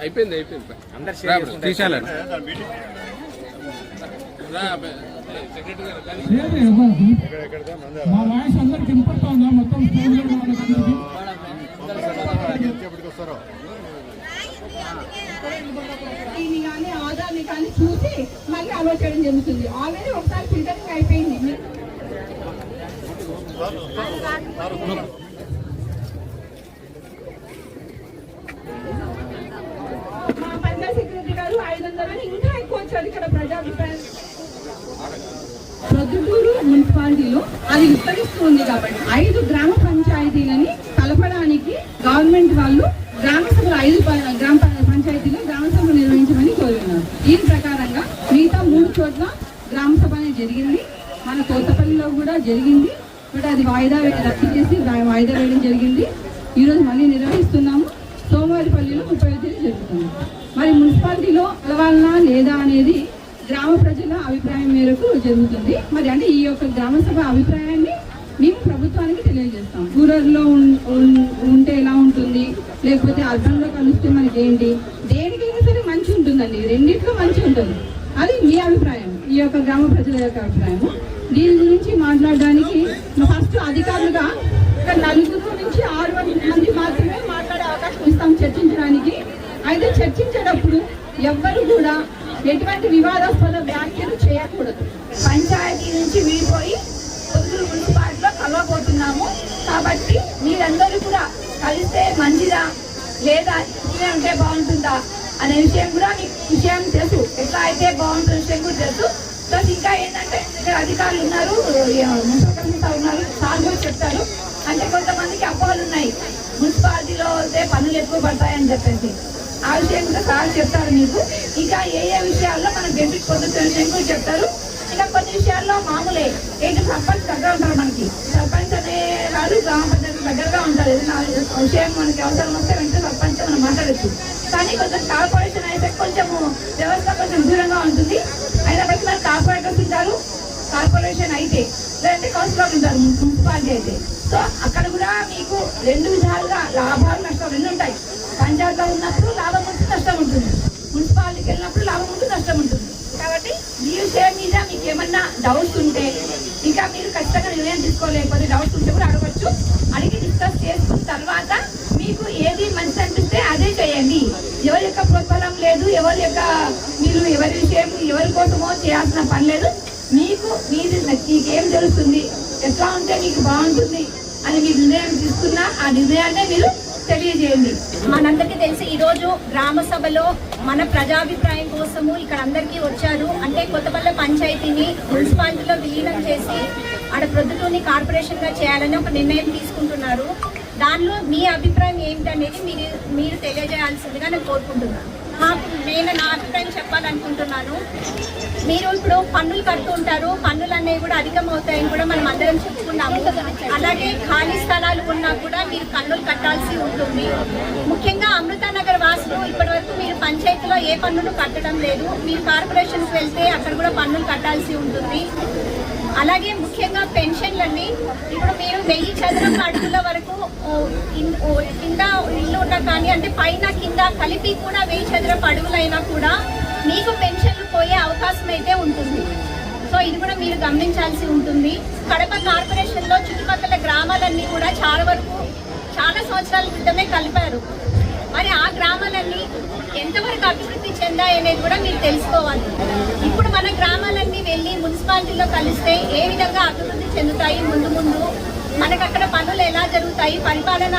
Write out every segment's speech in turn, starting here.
అయిపోయింది తీసేయాలి. మా వాయిస్ అందరికి వినపడుతుందా? మొత్తం కానీ ఆధార్ని కానీ చూసి మళ్ళీ ఆలోచన జరుగుతుంది. ఆల్రెడీ ఒకసారి ఫిల్టరింగ్ అయిపోయింది. మా పంచాయత్ సెక్రటరీ గారు 500 ఇంకా ఎక్కువ వచ్చారు. ఇక్కడ ప్రజాభిప్రాయం ప్రొద్దుటూరు మున్సిపాలిటీలో అది విస్తరిస్తుంది కాబట్టి 5 గ్రామ పంచాయతీలని కలపడానికి గవర్నమెంట్ వాళ్ళు గ్రామ సభలు 5 గ్రామ పంచాయతీలో గ్రామ సభలు నిర్వహించమని కోరుతున్నారు. దీని ప్రకారంగా మిగతా 3 చోట్ల గ్రామ సభ అనేది జరిగింది. మన తోటపల్లిలో కూడా జరిగింది. బట్ అది రద్దు చేసి వాయిదా వేయడం జరిగింది. ఈరోజు మళ్ళీ నిర్వహిస్తున్నాము. సోమవారిపల్లిలో 30వ తేదీ జరుగుతుంది. మరి మున్సిపాలిటీలో కలవాలనా లేదా అనేది గ్రామ ప్రజల అభిప్రాయం మేరకు జరుగుతుంది. మరి అంటే ఈ యొక్క గ్రామ సభ అభిప్రాయాన్ని మేము ప్రభుత్వానికి తెలియజేస్తాం. రూరల్లో ఉంటే ఎలా ఉంటుంది, లేకపోతే అర్బన్లో కలిస్తే మనకి ఏంటి, దేనికైనా సరే మంచి ఉంటుందండి. రెండింటిలో మంచి ఉంటుంది. అది మీ అభిప్రాయం, ఈ యొక్క గ్రామ ప్రజల యొక్క అభిప్రాయం. దీని గురించి మాట్లాడడానికి ఫస్ట్ అధికారులుగా 4 నుంచి 6 మంది మాత్రమే మాట్లాడే అవకాశం ఇస్తాం చర్చించడానికి. అయితే చర్చించేటప్పుడు ఎవ్వరు కూడా ఎటువంటి వివాదాస్పద వ్యాఖ్యలు చేయకూడదు. పంచాయతీ నుంచి విడిపోయి పొద్దుటూరు మున్సిపాలిటీలో కలవబోతున్నాము కాబట్టి మీరందరూ కూడా కలిస్తే మంచిదా లేదా ఉంటే బాగుంటుందా అనే విషయం కూడా మీకు విషయం తెలుసు. ఎట్లా అయితే బాగుంటుంది విషయం కూడా తెలుసు. ప్లస్ ఇంకా ఏంటంటే ఇక్కడ అధికారులు ఉన్నారు, మున్సిపల్ ఉన్నారు, సార్ కూడా చెప్తారు. అంటే కొంతమందికి అపోహలు ఉన్నాయి, మున్సిపాలిటీలో అయితే పనులు ఎక్కువ పడతాయని చెప్పేసి. ఆ విషయం కూడా సార్ చెప్తారు మీకు. ఇంకా ఏ విషయాల్లో మనం బెనిఫిట్ పొందుతున్న విషయం కూడా చెప్తారు. ఇంకా కొన్ని విషయాల్లో మామూలే ఏంటి, సర్పంచ్ దగ్గర ఉంటారు. మనకి సర్పంచ్ అనే కాదు, గ్రామ పంచాయతీ దగ్గరగా ఉంటారు. ఏదైనా విషయం మనకి అవసరం వస్తే వెంటనే సర్పంచ్ మనం మాట్లాడచ్చు. కానీ కొంచెం కార్పొరేషన్ అయితే కొంచెము వ్యవస్థ కొంచెం దూరంగా ఉంటుంది. అయినప్పటికీ మనకి కార్పొరేటర్స్ ఉంటారు, కార్పొరేషన్ అయితే లేదంటే కౌన్సిలర్ ఉంటారు మున్సిపాలిటీ అయితే. సో అక్కడ కూడా మీకు 2 విధాలుగా లాభాలు నష్టాలు 2 ఉంటాయి. పంచాయతీలో ఉన్నప్పుడు లాభం ఉంటుంది, నష్టం ఉంటుంది. మున్సిపాలిటీకి వెళ్ళినప్పుడు లాభం ఉంటుంది, నష్టం ఉంటుంది. కాబట్టి ఈ విషయం మీద మీకు ఏమన్నా డౌట్స్ ఉంటే, ఇంకా మీరు ఖచ్చితంగా నిర్ణయం తీసుకోలేకపోతే డౌట్స్ ఉంటే కూడా అడగచ్చు. అడిగి డిస్కస్ చేసుకున్న తర్వాత మీకు ఏది మంచి అనిపిస్తే అదే చేయండి. ఎవరి యొక్క ప్రోత్సాహం లేదు, మీరు ఎవరి విషయం ఎవరి కోసమో చేయాల్సిన పని లేదు. మీకేం తెలుస్తుంది, ఎట్లా ఉంటే మీకు బాగుంటుంది అని మీరు నిర్ణయం తీసుకున్నా ఆ నిర్ణయాన్నే మీరు తెలియజేయండి. మనందరికీ తెలిసి ఈరోజు గ్రామ సభలో మన ప్రజాభిప్రాయం కోసము ఇక్కడ అందరికీ వచ్చారు. అంటే కొత్తపల్లి పంచాయతీని మున్సిపాలిటీలో విలీనం చేసి ఆడ ప్రొద్దుటూరుని కార్పొరేషన్గా చేయాలని ఒక నిర్ణయం తీసుకుంటున్నారు. దానిలో మీ అభిప్రాయం ఏమిటనేది మీరు తెలియజేయాల్సిందిగా నేను కోరుకుంటున్నాను. నేను నా అభిప్రాయం చెప్పాలనుకుంటున్నాను. మీరు ఇప్పుడు పన్నులు కడుతూ ఉంటారు, పన్నులు అనేవి కూడా అధికమవుతాయని కూడా మనం అందరం చెప్పుకున్నాము. అలాగే ఖాళీ స్థలాలు ఉన్నా కూడా మీరు పన్నులు కట్టాల్సి ఉంటుంది. ముఖ్యంగా అమృతానగర్ వాసులు ఇప్పటి వరకు మీరు పంచాయతీలో ఏ పన్నులు కట్టడం లేదు. మీరు కార్పొరేషన్కి వెళ్తే అక్కడ కూడా పన్నులు కట్టాల్సి ఉంటుంది. అలాగే ముఖ్యంగా పెన్షన్లన్నీ ఇప్పుడు మీరు 1000 చదరపు అడుగుల వరకు కింద ఇల్లు ఉన్నా కానీ, అంటే పైన కింద కలిపి కూడా 1000 చదరపు అడుగులైనా కూడా మీకు పెన్షన్లు పోయే అవకాశం అయితే ఉంటుంది. సో ఇది కూడా మీరు గమనించాల్సి ఉంటుంది. కడప కార్పొరేషన్లో చుట్టుపక్కల గ్రామాలన్నీ కూడా చాలా సంవత్సరాల క్రితమే కలిపారు. మరి ఆ గ్రామాలన్నీ ఎంతవరకు అభివృద్ధి చెందాయనేది కూడా మీరు తెలుసుకోవాలి. ఇప్పుడు మన గ్రామాలన్నీ వెళ్ళి మున్సిపాలిటీలో కలిస్తే ఏ విధంగా అభివృద్ధి చెందుతాయి, ముందు మనకు అక్కడ పనులు ఎలా జరుగుతాయి, పరిపాలన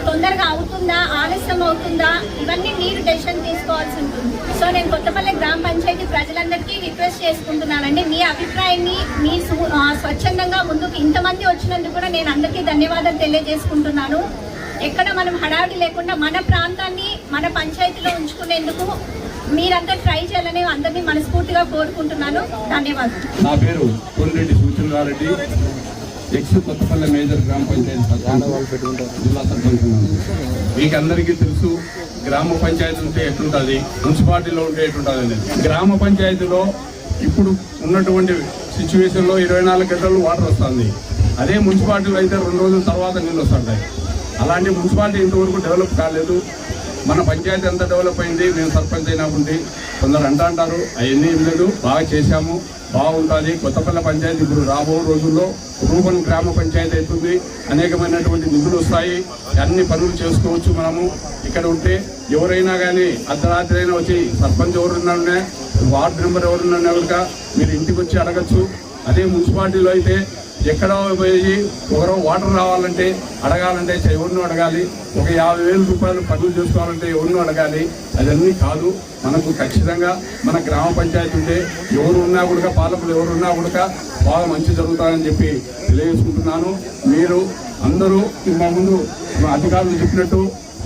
తొందరగా అవుతుందా, ఆలస్యం అవుతుందా, ఇవన్నీ మీరు డెసిషన్ తీసుకోవాల్సి ఉంటుంది. సో నేను కొత్తపల్లి గ్రామ పంచాయతీ ప్రజలందరికీ రిక్వెస్ట్ చేసుకుంటున్నానండి, మీ అభిప్రాయాన్ని మీ స్వచ్ఛందంగా ముందుకు ఇంతమంది వచ్చినందుకు కూడా నేను అందరికీ ధన్యవాదాలు తెలియజేసుకుంటున్నాను. ఎక్కడ మనం హడావిడి లేకుండా మన ప్రాంతాన్ని మన పంచాయతీలో ఉంచుకునేందుకు మీరంతా ట్రై చేయాలని అందరినీ మనస్ఫూర్తిగా కోరుకుంటున్నాను. ధన్యవాదాలు. నా పేరు కోలిరెడ్డి సూచనగారెడ్డి, కొత్తపల్లి మేజర్ గ్రామ పంచాయతీ జిల్లా సర్పంచ్. మీకు అందరికీ తెలుసు గ్రామ పంచాయతీ ఉంటే ఎట్లుంటుంది, మున్సిపాలిటీలో ఉంటే ఎట్లుంటుంది అనేది. గ్రామ పంచాయతీలో ఇప్పుడు ఉన్నటువంటి సిచ్యువేషన్లో 24 గంటలు వాటర్ వస్తుంది. అదే మున్సిపాలిటీలో అయితే 2 రోజుల తర్వాత నీళ్ళు వస్తుంటాయి. అలాంటి మున్సిపాలిటీ ఇంతవరకు డెవలప్ కాలేదు. మన పంచాయతీ ఎంత డెవలప్ అయింది మేము సర్పంచ్ అయినప్పుడు కొందరు అంటారు, అవన్నీ ఏం లేదు, బాగా చేశాము, బాగుంటుంది. కొత్తపల్లి పంచాయతీ ఇప్పుడు రాబో రోజుల్లో రూపన్ గ్రామ పంచాయతీ అవుతుంది. అనేకమైనటువంటి నిధులు వస్తాయి, అన్ని పనులు చేసుకోవచ్చు. మనము ఇక్కడ ఉంటే ఎవరైనా కానీ అర్ధరాత్రి అయినా వచ్చి సర్పంచ్ ఎవరున్నా, వార్డు మెంబర్ ఎవరున్నా కనుక మీరు ఇంటికి వచ్చి అడగచ్చు. అదే మున్సిపాలిటీలో అయితే ఎక్కడో పోయి ఒకరో వాటర్ రావాలంటే అడగాలంటే ఎవరినో అడగాలి, ఒక 50,000 రూపాయలు పనులు చేసుకోవాలంటే ఎవరినో అడగాలి. అదన్నీ కాదు. మనకు ఖచ్చితంగా మన గ్రామ పంచాయతీ ఉంటే ఎవరు ఉన్నా కూడా, పాలకులు ఎవరున్నా కూడా బాగా మంచి జరుగుతారని చెప్పి తెలియజేసుకుంటున్నాను. మీరు అందరూ మా ముందు అధికారులు చెప్పినట్టు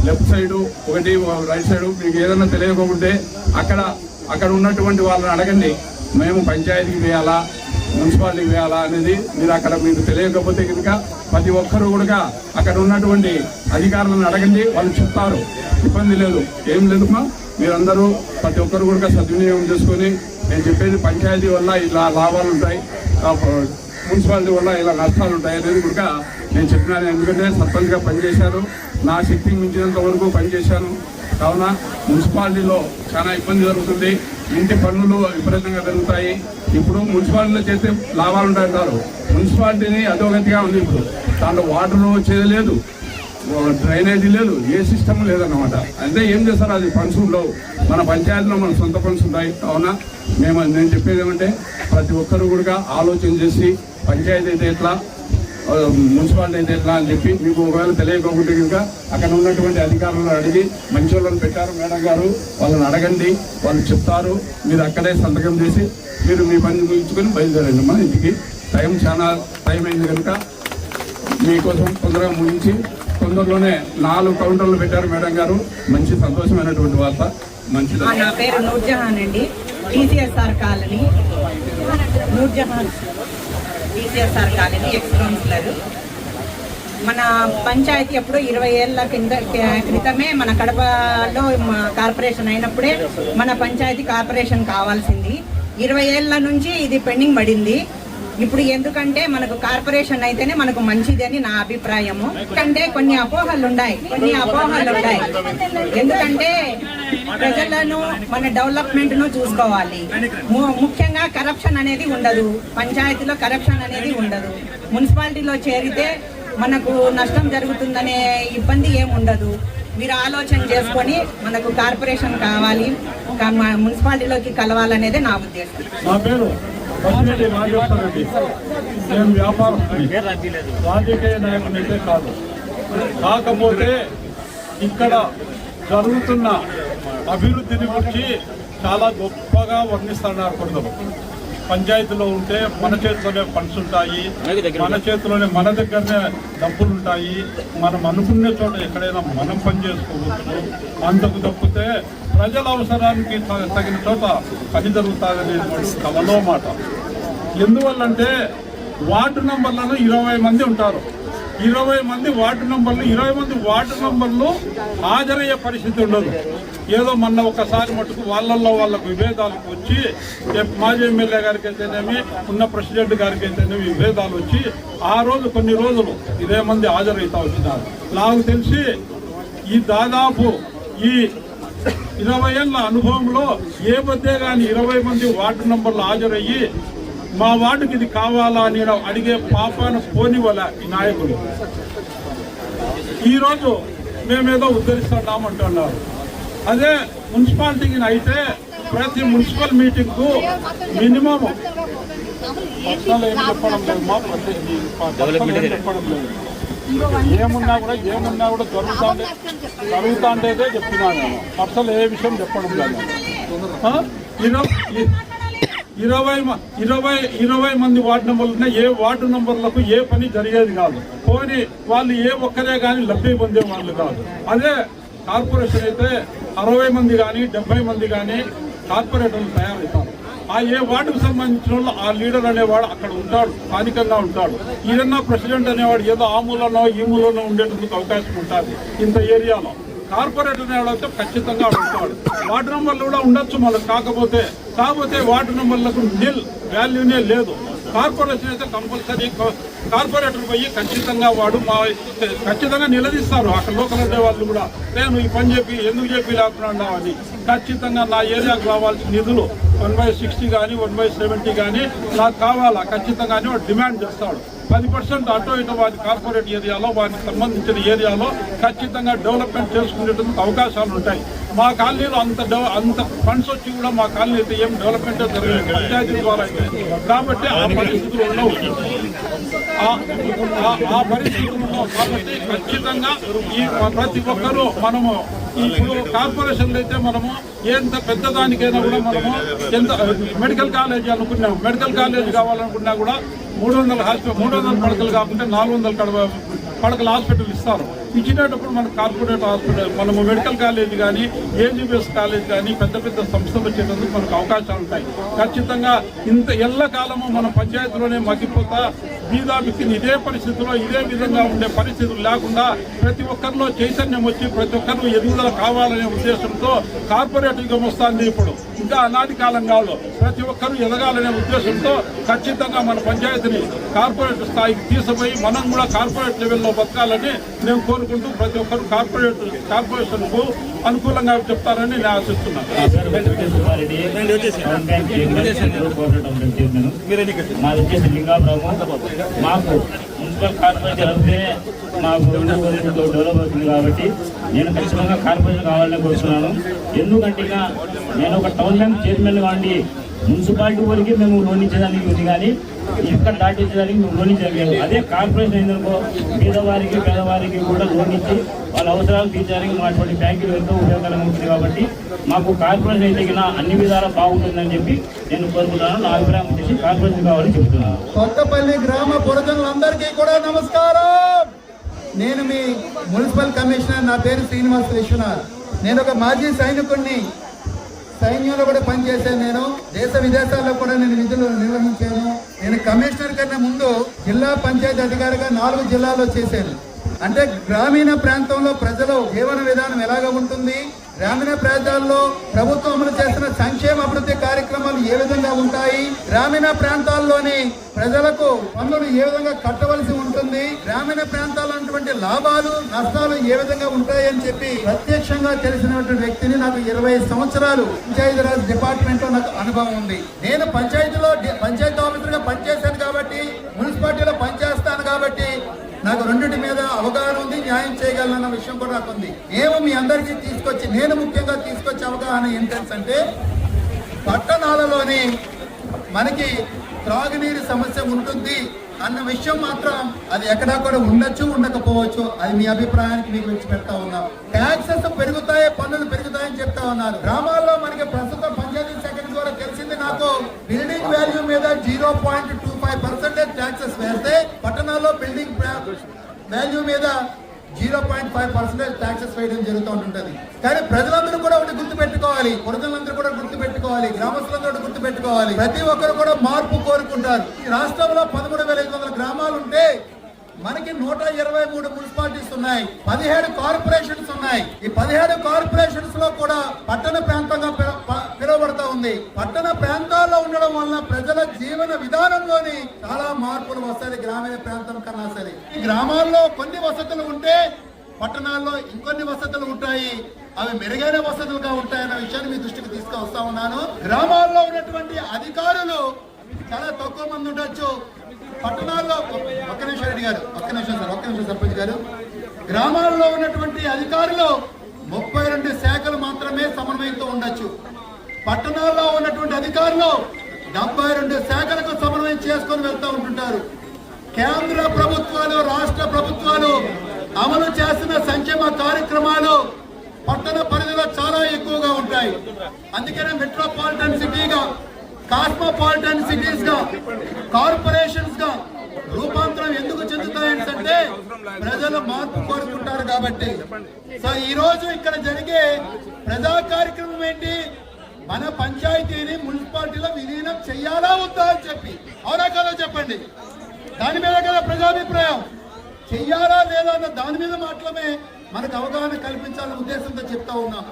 లెఫ్ట్ సైడు ఒకటి, రైట్ సైడు మీకు ఏదైనా తెలియకపోతే అక్కడ ఉన్నటువంటి వాళ్ళని అడగండి. మేము పంచాయతీకి వేయాలా, మున్సిపాలిటీకి వేయాలా అనేది మీరు అక్కడ మీకు తెలియకపోతే కనుక ప్రతి ఒక్కరూ కూడా అక్కడ ఉన్నటువంటి అధికారులను అడగండి, వాళ్ళు చెప్తారు. ఇబ్బంది లేదు, ఏం లేదుమా. మీరందరూ ప్రతి ఒక్కరు కూడా సద్వినియోగం చేసుకొని, నేను చెప్పేది పంచాయతీ వల్ల ఇలా లాభాలు ఉంటాయి, మున్సిపాలిటీ వల్ల ఇలా నష్టాలు ఉంటాయి అనేది కూడా నేను చెప్పినాను. ఎందుకంటే సర్పంచ్గా పనిచేశాను, నా శక్తికి మించినంత వరకు పనిచేశాను. కావున మున్సిపాలిటీలో చాలా ఇబ్బంది జరుగుతుంది. ఇంటి పన్నులు విపరీతంగా పెరుగుతాయి. ఇప్పుడు మున్సిపాలిటీలో చేస్తే లాభాలు ఉంటాయంటారు. మున్సిపాలిటీని అధోగతిగా ఉంది. ఇప్పుడు దాంట్లో వాటర్ వచ్చేది లేదు, డ్రైనేజీ లేదు, ఏ సిస్టమ్ లేదన్నమాట. అంటే ఏం చేస్తారు, అది ఫండ్స్ ఉండవు. మన పంచాయతీలో మన సొంత ఫండ్స్ ఉంటాయి. కావున నేను చెప్పేది ఏమంటే ప్రతి ఒక్కరు కూడా ఆలోచన చేసి పంచాయతీ అయితే ఎట్లా, మున్సిపాలిటీ అయితే ఎట్లా అని చెప్పి మీకు ఒకవేళ తెలియకపోతే కనుక అక్కడ ఉన్నటువంటి అధికారులను అడిగి, మంచి వాళ్ళని పెట్టారు మేడం గారు, వాళ్ళని అడగండి, వాళ్ళు చెప్తారు. మీరు అక్కడే సంతకం చేసి మీరు మీ పని ముగించుకొని బయలుదేరండి. మన ఇంటికి టైం అయింది కనుక మీకోసం తొందరగా ముగించి తొందరలోనే 4 కౌంటర్లు పెట్టారు మేడం గారు. మంచి సంతోషమైనటువంటి వార్త. మంచిది. నా పేరు నూర్జహాన్ అండి, TCSR colony, Noorjahan TCSR colony, ex councillor. మన పంచాయతీ ఎప్పుడు 20 ఏళ్ల క్రితమే మన కడపలో కార్పొరేషన్ అయినప్పుడే మన పంచాయతీ కార్పొరేషన్ కావాల్సింది. 20 ఏళ్ల నుంచి ఇది పెండింగ్ పడింది. ఇప్పుడు ఎందుకంటే మనకు కార్పొరేషన్ అయితేనే మనకు మంచిదని నా అభిప్రాయము. ఎందుకంటే కొన్ని అపోహలు ఉన్నాయి. ఎందుకంటే ప్రజలను మన డెవలప్మెంట్ ను చూసుకోవాలి. ముఖ్యంగా కరప్షన్ అనేది ఉండదు, పంచాయతీలో కరప్షన్ అనేది ఉండదు. మున్సిపాలిటీలో చేరితే మనకు నష్టం జరుగుతుందనే ఇబ్బంది ఏముండదు. మీరు ఆలోచన చేసుకొని మనకు కార్పొరేషన్ కావాలి, మున్సిపాలిటీలోకి కలవాలనేదే నా ఉద్దేశం. నా పేరు బసిరెడ్డి నాగేశ్వర రెడ్డి. నేను వ్యాపారం, రాజకీయ నాయకుడు అయితే కాదు. కాకపోతే ఇక్కడ జరుగుతున్న అభివృద్ధిని గురించి చాలా గొప్పగా వర్ణిస్తున్నారు కొందరు. పంచాయతీలో ఉంటే మన చేతిలోనే ఫండ్స్ ఉంటాయి, మన చేతిలోనే మన దగ్గరనే డబ్బులు ఉంటాయి, మనం అనుకునే చోట ఎక్కడైనా మనం పని చేసుకోవచ్చు. అందుకు తప్పితే ప్రజల అవసరానికి తగిన చోట పని జరుగుతాయనేటువంటి కలలో మాట. ఎందువల్లంటే వార్డు నంబర్లను 20 మంది ఉంటారు. 20 మంది వార్డు నంబర్లు హాజరయ్యే పరిస్థితి ఉండదు. ఏదో మొన్న ఒకసారి మటుకు వాళ్ళకు విభేదాలకు వచ్చి, మాజీ ఎమ్మెల్యే గారికి అయితేనేమి, ఉన్న ప్రెసిడెంట్ గారికి అయితేనేమి విభేదాలు వచ్చి ఆ రోజు కొన్ని రోజులు 20 మంది హాజరైతా వచ్చినారు. నాకు తెలిసి ఈ దాదాపు ఈ 20 ఏళ్ళ అనుభవంలో ఏ మధ్య కానీ 20 మంది వార్డు నంబర్లు హాజరయ్యి మా వార్డుకి ఇది కావాలా అని అడిగే పాపాన పోనివల ఈ నాయకులు ఈరోజు మేమేదో ఉద్ధరిస్తున్నామంటున్నారు. అదే మున్సిపాలిటీకి అయితే ప్రతి మున్సిపల్ మీటింగ్కు మినిమం పర్సనల్ ఏం చెప్పడం లేదు, మా చెప్పడం లేదు. ఏమున్నా కూడా జరుగుతుండేదే చెప్తున్నాను నేను. పర్సనల్ ఏ విషయం చెప్పడం లేదు. 20 మంది వార్డు నంబర్లు ఉన్నాయి. ఏ వార్డు నంబర్లకు ఏ పని జరిగేది కాదు. పోనీ వాళ్ళు ఏ ఒక్కరే కానీ లబ్ధి పొందే వాళ్ళు కాదు. అదే కార్పొరేషన్ అయితే 60 మంది కానీ 70 మంది కానీ కార్పొరేటర్లు తయారవుతారు. ఆ ఏ వార్డుకు సంబంధించిన వాళ్ళు ఆ లీడర్ అనేవాడు అక్కడ ఉంటాడు, స్థానికంగా ఉంటాడు. ఏదన్నా ప్రెసిడెంట్ అనేవాడు ఏదో ఆ మూలనో ఈ మూలనో ఉండేందుకు అవకాశం ఉంటుంది. ఇంత ఏరియాలో కార్పొరేటర్ అనేవాడు ఖచ్చితంగా ఉంటాడు. వార్డు నంబర్లు కూడా ఉండొచ్చు మనకు. కాకపోతే వార్డు నంబర్లకు వాల్యూనే లేదు. కార్పొరేషన్ అయితే కంపల్సరీ కార్పొరేటర్ పోయి ఖచ్చితంగా ఖచ్చితంగా నిలదీస్తారు. అక్కడ లోకల్ ఉండే వాళ్ళు కూడా నేను ఈ పని చెప్పి ఎందుకు చెప్పి లేకుండా అని ఖచ్చితంగా నా ఏరియాకు రావాల్సిన నిధులు 1/60 కానీ 1/70 కానీ నాకు కావాలా ఖచ్చితంగా అని వాడు డిమాండ్ చేస్తాడు. 10% అటో ఇటో వారి కార్పొరేట్ ఏరియాలో వారికి సంబంధించిన ఏరియాలో ఖచ్చితంగా డెవలప్మెంట్ చేసుకునేందుకు అవకాశాలు ఉంటాయి. మా కాలనీలో అంత ఫండ్స్ వచ్చి కూడా మా కాలనీ అయితే ఏం డెవలప్మెంట్ జరగలేదు పంచాయతీ ద్వారా అయితే. కాబట్టి ఆ పరిస్థితులు ఉండవు కాబట్టి ఖచ్చితంగా ఈ ప్రతి ఒక్కరూ మనము ఇప్పుడు కార్పొరేషన్లు అయితే మనము ఎంత పెద్దదానికైనా కూడా మనము ఎంత మెడికల్ కాలేజీ అనుకున్నాము, మెడికల్ కాలేజీ కావాలనుకున్నా కూడా 300 పడకలు కాకుండా 400 పడకల హాస్పిటల్ ఇస్తారు. ఇచ్చినప్పుడు మన కార్పొరేట్ హాస్పిటల్ మనము మెడికల్ కాలేజ్ కానీ ఏజీబీఎస్ కాలేజ్ కానీ పెద్ద పెద్ద సంస్థలు వచ్చేటందుకు మనకు అవకాశాలు ఉంటాయి. ఖచ్చితంగా ఇంత ఎల్లకాలము మన పంచాయతీలోనే మగ్గిపోతా బీదాబిక్కిని ఇదే పరిస్థితిలో ఇదే విధంగా ఉండే పరిస్థితులు లేకుండా ప్రతి ఒక్కరిలో చైతన్యం వచ్చి ప్రతి ఒక్కరు ఎదుగుదల కావాలనే ఉద్దేశంతో కార్పొరేట్ యుగం వస్తుంది. ఇప్పుడు ఇంకా అనాది కాలం కాదు, ప్రతి ఒక్కరూ ఎదగాలనే ఉద్దేశంతో ఖచ్చితంగా మన పంచాయతీని కార్పొరేట్ స్థాయికి తీసుకుపోయి మనం కూడా కార్పొరేట్ లెవెల్లో బతకాలని నేను కోరుకుంటూ ప్రతి ఒక్కరు కార్పొరేషన్కు అనుకూలంగా చెప్తారని నేను ఆశిస్తున్నాను. మాది వచ్చేసి లింగాపురం. మాకు మున్సిపల్ కార్పొరేషన్ అంటే మాకు డెవలప్ అవుతుంది కాబట్టి నేను ఖచ్చితంగా కార్పొరేషన్ కావాలని కోరుతున్నాను. ఎందుకంటే నేను ఒక టౌన్ బ్యాంక్ చైర్మన్ కావండి మున్సిపాలిటీ వరకు మేము లోన్ ఇచ్చేదానికి ఉంది కానీ ఇక్కడ దాటించడానికి మేము లోన్ ఇచ్చలేదు. అదే కార్పొరేషన్ అయిందనుకో పేదవారికి కూడా లోన్ ఇచ్చి వాళ్ళ అవసరాలు తీర్చడానికి మాటువంటి బ్యాంకులు ఎంతో ఉపయోగకరంగా ఉంటుంది. కాబట్టి మాకు కార్పొరేషన్ అయితే అన్ని విధాలా బాగుంటుందని చెప్పి నేను కోరుకుంటున్నాను. నా అభిప్రాయం వచ్చేసి కార్పొరేషన్ కావాలని చెబుతున్నాను. కొత్తపల్లి గ్రామ పురజనులందరికీ కూడా నమస్కారం. నేను మీ మున్సిపల్ కమిషనర్, నా పేరు శ్రీనివాస్ విశ్వనాథ్. నేను ఒక మాజీ సైనికుడిని, సైన్యంలో కూడా పనిచేశాను. నేను దేశ విదేశాల్లో కూడా నేను విధులు నిర్వహించాను. నేను కమిషనర్ కన్నా ముందు జిల్లా పంచాయతీ అధికారిగా 4 జిల్లాల్లో చేశాను. అంటే గ్రామీణ ప్రాంతంలో ప్రజల జీవన విధానం ఎలాగ ఉంటుంది, గ్రామీణ ప్రాంతాల్లో ప్రభుత్వం అమలు చేస్తున్న సంక్షేమ అభివృద్ధి కార్యక్రమాలు ఏ విధంగా ఉంటాయి, గ్రామీణ ప్రాంతాల్లోని ప్రజలకు పన్నులు ఏ విధంగా కట్టవలసి ఉంటుంది, గ్రామీణ ప్రాంతాల్లో ఉన్నటువంటి లాభాలు నష్టాలు ఏ విధంగా ఉంటాయి అని చెప్పి ప్రత్యక్షంగా తెలిసినటువంటి వ్యక్తిని. నాకు 20 సంవత్సరాలు పంచాయతీరాజ్ డిపార్ట్మెంట్ లో నాకు అనుభవం ఉంది. నేను పంచాయతీ ఆఫీసర్ గా పనిచేశాను కాబట్టి, మున్సిపాలిటీలో పనిచేస్తాను కాబట్టి నాకు రెండింటి మీద అవగాహన ఉంది, న్యాయం చేయగలనన్న విషయం కూడా నాకు ఉంది. మేము మీ అందరికీ నేను ముఖ్యంగా తీసుకొచ్చే అవగాహన ఏంటంటే పట్టణాలలోని మనకి త్రాగునీరు సమస్య ఉంటుంది అన్న విషయం మాత్రం అది ఎక్కడా కూడా ఉండొచ్చు, ఉండకపోవచ్చు. అది మీ అభిప్రాయానికి మీకు వచ్చి పెడతా ఉన్నాం. ట్యాక్సెస్ పెరుగుతాయి, పన్నులు పెరుగుతాయని చెప్తా ఉన్నారు. గ్రామాల్లో మనకి ప్రస్తుతం పంచాయతీ సెక్రటరీ ద్వారా తెలిసింది నాకు, బిల్డింగ్ వాల్యూ మీద 0.25% ట్యాక్సెస్ వేస్తే పట్టణాల్లో బిల్డింగ్ వాల్యూ మీద 0.5% ట్యాక్సెస్ వేయడం జరుగుతూ ఉంటుంది. కానీ ప్రజలందరూ కూడా ఒకటి గుర్తుపెట్టుకోవాలి, పురజనులందరూ కూడా గుర్తుపెట్టుకోవాలి, గ్రామస్తులందరూ గుర్తుపెట్టుకోవాలి. ప్రతి ఒక్కరు కూడా మార్పు కోరుకుంటారు. ఈ రాష్ట్రంలో 13,500 గ్రామాలు ఉంటే మనకి 123 మున్సిపాలిటీస్ ఉన్నాయి, 17 కార్పొరేషన్స్ ఉన్నాయి. ఈ 17 కార్పొరేషన్స్ లో కూడా పట్టణ ప్రాంతంగా పిలువబడతా ఉంది. పట్టణ ప్రాంతాల్లో ఉండడం వలన ప్రజల జీవన విధానంలోని చాలా మార్పులు వస్తాయి గ్రామీణ ప్రాంతం కన్నా సరే. ఈ గ్రామాల్లో కొన్ని వసతులు ఉంటే పట్టణాల్లో ఇంకొన్ని వసతులు ఉంటాయి, అవి మెరుగైన వసతులుగా ఉంటాయన్న విషయాన్ని మీ దృష్టికి తీసుకొస్తా ఉన్నాను. గ్రామాల్లో ఉన్నటువంటి అధికారులు చాలా తక్కువ మంది ఉండొచ్చు. పట్టణాల్లో ఒక్క నిమిషం రెడ్డి గారు, ఒక్క నిమిషం సర్పంచ్ గారు, గ్రామాల్లో ఉన్నటువంటి అధికారులు 32 శాఖలు మాత్రమే సమన్వయంతో ఉండొచ్చు. పట్టణాల్లో ఉన్నటువంటి అధికారులు 72 శాఖలకు సమన్వయం చేసుకొని వెళ్తూ ఉంటుంటారు. కేంద్ర ప్రభుత్వాలు, రాష్ట్ర ప్రభుత్వాలు అమలు చేస్తున్న సంక్షేమ కార్యక్రమాలు పట్టణ పరిధిలో చాలా ఎక్కువగా ఉంటాయి. అందుకనే మెట్రోపాలిటన్ సిటీగా, కాస్మోపాలిటన్ సిటీస్ గా, కార్పొరేషన్స్ గా రూపాంతరం ఎందుకు చెందుతాయంటే ప్రజలు మార్పు కోరుకుంటారు కాబట్టి. సో ఈ రోజు ఇక్కడ జరిగే ప్రజా కార్యక్రమం ఏంటి, మన పంచాయతీని మున్సిపాలిటీలో విలీనం చెయ్యాలా వద్దా అని చెప్పి, అవునా కదా చెప్పండి. దాని మీద కదా ప్రజాభిప్రాయం, చెయ్యాలా లేదా అన్న దాని మీద మాత్రమే మనకు అవగాహన కల్పించాలనే ఉద్దేశంతో చెప్తా ఉన్నాం.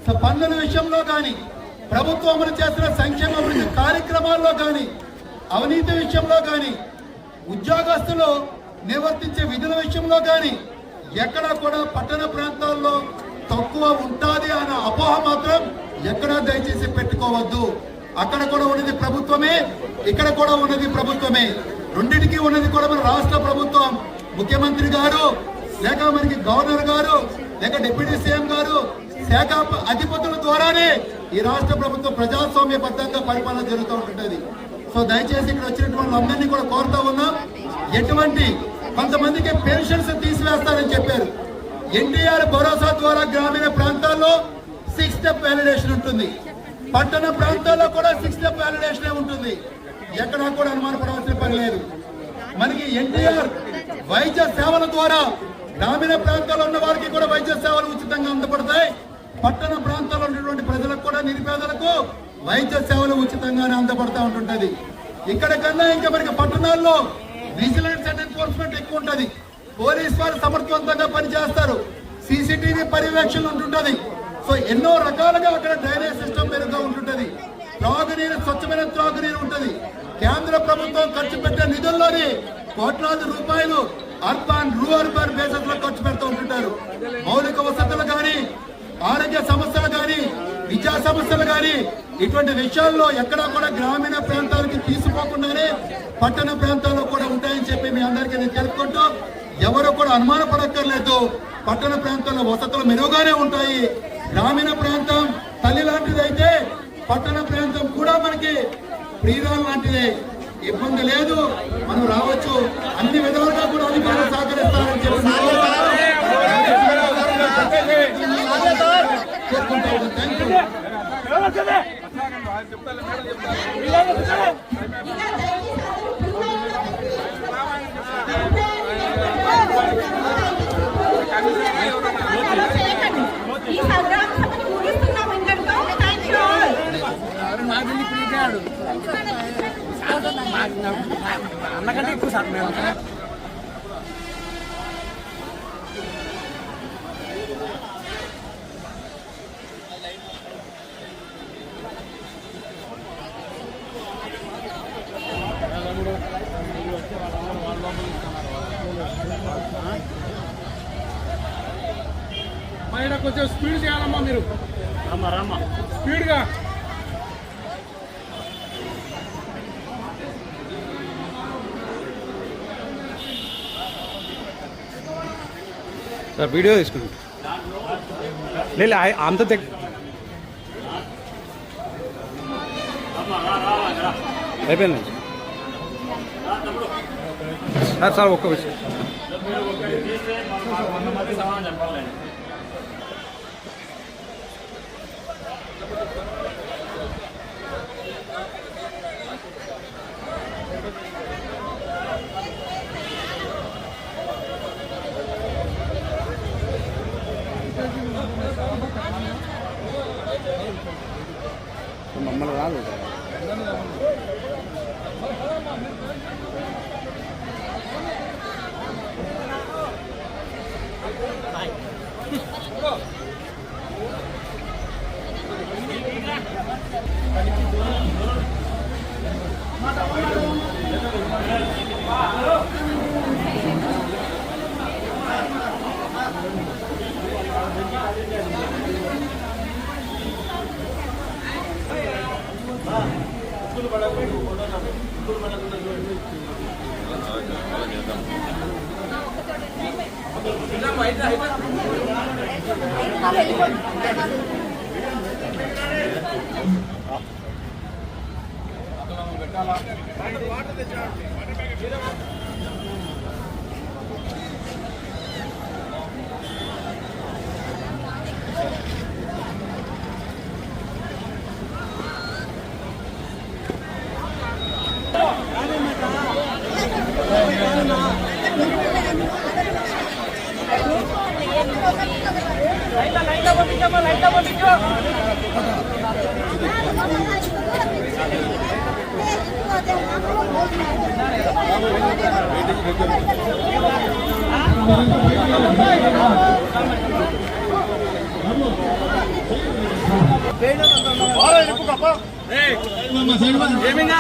సో పన్నుల విషయంలో కానీ, ప్రభుత్వం అమలు చేస్తున్న సంక్షేమ అభివృద్ధి కార్యక్రమాల్లో కానీ అవినీతి విషయంలో కానీ ఉద్యోగస్తులు నిర్వర్తించే విధుల విషయంలో కానీ ఎక్కడ కూడా పట్టణ ప్రాంతాల్లో తక్కువ ఉంటుంది అన్న అపోహ మాత్రం ఎక్కడా దయచేసి పెట్టుకోవద్దు. అక్కడ కూడా ఉన్నది ప్రభుత్వమే, ఇక్కడ కూడా ఉన్నది ప్రభుత్వమే. రెండింటికి ఉన్నది కూడా మన రాష్ట్ర ప్రభుత్వం, ముఖ్యమంత్రి గారు, లేక మనకి గవర్నర్ గారు, లేక డిప్యూటీ సీఎం గారు, శాఖ అధిపతుల ద్వారానే ఈ రాష్ట్ర ప్రభుత్వం ప్రజాస్వామ్యబద్ధంగా పరిపాలన జరుగుతూ ఉంటుంది. సో దయచేసి ఇక్కడ వచ్చినటువంటి వాళ్ళందరినీ కూడా కోరుతా ఉన్నాం. ఎటువంటి కొంతమందికి పెన్షన్స్ తీసివేస్తారని చెప్పారు. ఎన్టీఆర్ భరోసా ద్వారా గ్రామీణ ప్రాంతాల్లో 6 స్టెప్ వ్యాలిడేషన్ ఉంటుంది, పట్టణ ప్రాంతాల్లో కూడా 6 స్టెప్ వ్యాలిడేషన్ ఉంటుంది. ఎక్కడా కూడా అనుమానపడవలసిన పని లేదు. మనకి ఎన్టీఆర్ వైద్య సేవల ద్వారా గ్రామీణ ప్రాంతాల్లో ఉన్న వారికి కూడా వైద్య సేవలు ఉచితంగా అందబడతాయి. పట్టణ ప్రాంతాల్లో ఉన్నటువంటి ప్రజలకు కూడా, నిరుపేదలకు వైద్య సేవలు ఉచితంగానే అందబడతా ఉంటుంటది. ఇక్కడ కన్నా ఇంకా మనకి పట్టణాల్లో విజిలెన్స్ అండ్ ఎన్ఫోర్స్మెంట్ ఎక్కువ ఉంటుంది. పోలీస్ వారు సమర్థవంతంగా పనిచేస్తారు, సీసీటీవీ పర్యవేక్షణ ఉంటుంటది. సో ఎన్నో రకాలుగా అక్కడ డ్రైనేజ్ సిస్టమ్ మెరుగ్గా ఉంటుంటది. త్రాగునీరు, స్వచ్ఛమైన త్రాగునీరు ఉంటుంది. కేంద్ర ప్రభుత్వం ఖర్చు పెట్టే నిధుల్లోని కోట్లాది రూపాయలు అర్బన్ రూఅర్బన్ బేసెస్ లో ఖర్చు పెడుతూ ఉంటుంటారు. మౌలిక వసతులు కానీ, ఆరోగ్య సమస్యలు కానీ, విద్యా సమస్యలు కానీ, ఇటువంటి విషయాల్లో ఎక్కడా కూడా గ్రామీణ ప్రాంతాలకి తీసుకోకుండానే పట్టణ ప్రాంతాల్లో కూడా ఉంటాయని చెప్పి మీ అందరికీ నేను తెలుపుకుంటూ, ఎవరు కూడా అనుమానపడక్కర్లేదు. పట్టణ ప్రాంతాల్లో వసతులు మెరుగ్గానే ఉంటాయి. గ్రామీణ ప్రాంతం తల్లి లాంటిది అయితే పట్టణ ప్రాంతం కూడా మనకి ప్రియురాలు లాంటిదే. ఇబ్బంది లేదు, మనం రావచ్చు. అన్ని విధాలుగా కూడా అధికారులు సహకరిస్తారని చెప్పి అన్నకంటే ఎక్కువ సార్ మేము కొంచెం స్పీడ్ చేయాలమ్మా మీరు. రామ్మా స్పీడ్గా. సార్ వీడియో తీసుకుని లేదు అంత అయిపోయింది సార్. సార్ ఒక్క విషయం మమ్మల్ని రాదు. ఏమింగా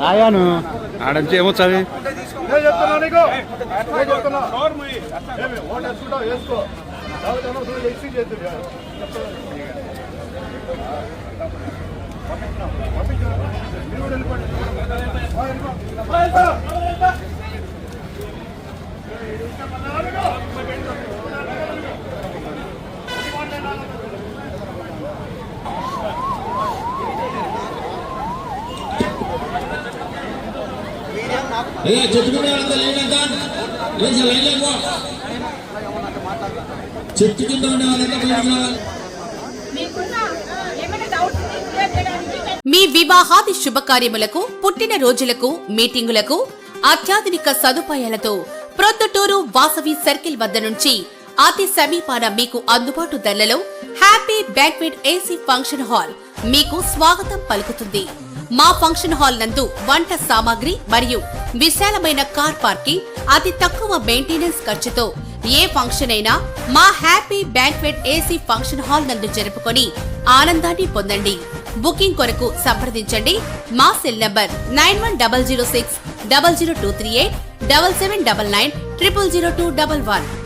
ఆయాను ఆడంచి ఏమో చదివి చెట్టు కింద చెట్టు కింద ఉండే వాళ్ళంతా మీ వివాహాది శుభకార్యములకు, పుట్టిన రోజులకు, మీటింగులకు అత్యాధునిక సదుపాయాలతో ప్రొద్దుటూరు వాసవి సర్కిల్ వద్ద నుంచి అతి సమీపాన మీకు అందుబాటు ధరలలో happy banquet AC function hall మీకు స్వాగతం పలుకుతుంది. మా ఫంక్షన్ హాల్ నందు వంట సామాగ్రి మరియు విశాలమైన కార్ పార్కింగ్, అతి తక్కువ మెయింటెనెన్స్ ఖర్చుతో ఏ ఫంక్షన్ అయినా మా happy banquet AC function hall నందు జరుపుకొని ఆనందాన్ని పొందండి. బుకింగ్ కొరకు సంప్రదించండి. మా సెల్ నంబర్ 9100600238 7799 000211.